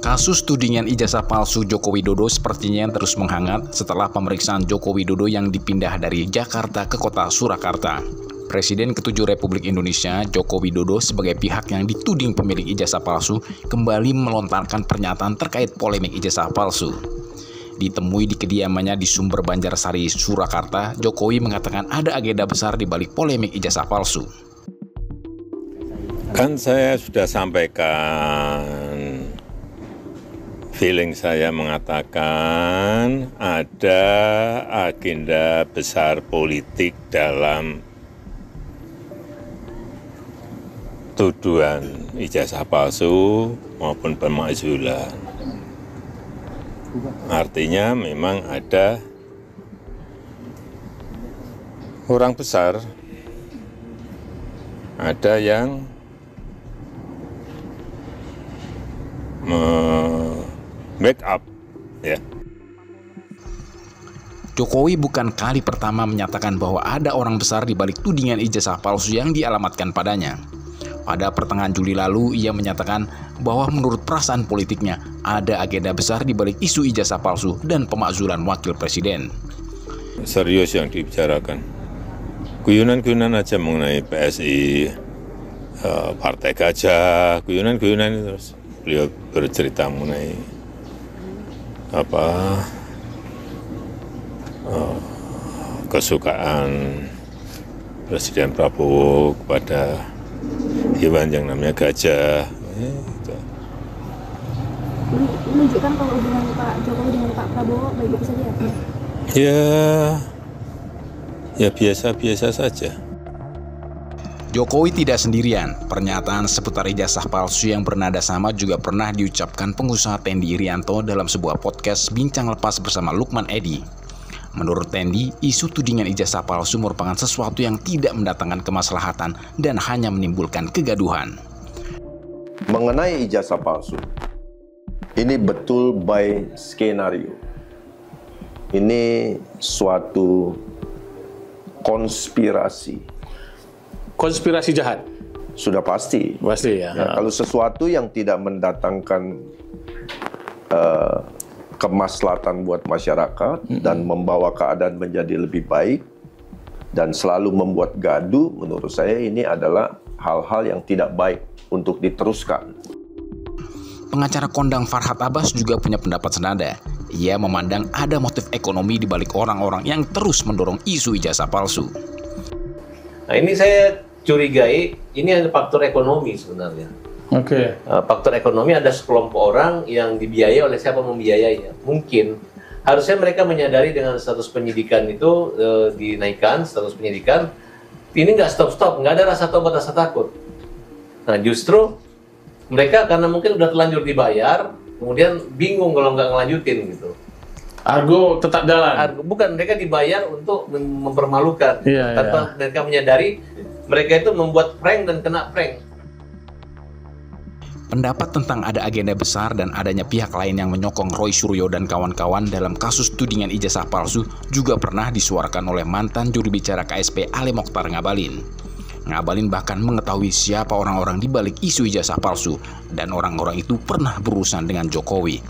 Kasus tudingan ijazah palsu Joko Widodo sepertinya terus menghangat setelah pemeriksaan Joko Widodo yang dipindah dari Jakarta ke kota Surakarta. Presiden ke-7 Republik Indonesia, Joko Widodo, sebagai pihak yang dituding pemilik ijazah palsu, kembali melontarkan pernyataan terkait polemik ijazah palsu. Ditemui di kediamannya di Sumber Banjarsari, Surakarta, Jokowi mengatakan ada agenda besar di balik polemik ijazah palsu. Kan saya sudah sampaikan, feeling saya mengatakan ada agenda besar politik dalam tuduhan ijazah palsu maupun pemakzulan. Artinya memang ada orang besar, ada yang backup, ya. Jokowi bukan kali pertama menyatakan bahwa ada orang besar di balik tudingan ijazah palsu yang dialamatkan padanya. Pada pertengahan Juli lalu, ia menyatakan bahwa menurut perasaan politiknya, ada agenda besar di balik isu ijazah palsu dan pemakzulan wakil presiden. Serius yang dibicarakan. Guyonan-guyonan aja mengenai PSI, Partai Gajah, guyonan-guyonan itu terus. Beliau bercerita mengenai kesukaan Presiden Prabowo kepada hewan yang namanya gajah. Gitu. Menunjukkan kalau hubungan Pak Jokowi dengan Pak Prabowo baik-baik saja ya? Ya biasa-biasa saja. Jokowi tidak sendirian. Pernyataan seputar ijazah palsu yang bernada sama juga pernah diucapkan pengusaha Tendi Irianto dalam sebuah podcast Bincang Lepas bersama Lukman Edy. Menurut Tendi, isu tudingan ijazah palsu merupakan sesuatu yang tidak mendatangkan kemaslahatan dan hanya menimbulkan kegaduhan. Mengenai ijazah palsu, ini betul by skenario. Ini suatu konspirasi. Konspirasi jahat? Sudah pasti. Pasti ya. Kalau sesuatu yang tidak mendatangkan kemaslahatan buat masyarakat dan membawa keadaan menjadi lebih baik dan selalu membuat gaduh, menurut saya ini adalah hal-hal yang tidak baik untuk diteruskan. Pengacara kondang Farhad Abbas juga punya pendapat senada. Ia memandang ada motif ekonomi di balik orang-orang yang terus mendorong isu ijazah palsu. Nah, ini saya curigai, ini ada faktor ekonomi sebenarnya. Oke. Faktor ekonomi, ada sekelompok orang yang dibiayai oleh siapa membiayainya. Mungkin harusnya mereka menyadari dengan status penyidikan itu dinaikkan, status penyidikan, ini nggak stop-stop, nggak ada rasa tobat, rasa takut. Nah justru mereka karena mungkin udah terlanjur dibayar, kemudian bingung kalau nggak ngelanjutin gitu. Argo tetap jalan? Bukan, mereka dibayar untuk mempermalukan. Tanpa mereka menyadari, mereka itu membuat prank dan kena prank. Pendapat tentang ada agenda besar dan adanya pihak lain yang menyokong Roy Suryo dan kawan-kawan dalam kasus tudingan ijazah palsu juga pernah disuarakan oleh mantan juru bicara KSP Ali Mokhtar Ngabalin. Ngabalin bahkan mengetahui siapa orang-orang di balik isu ijazah palsu dan orang-orang itu pernah berurusan dengan Jokowi.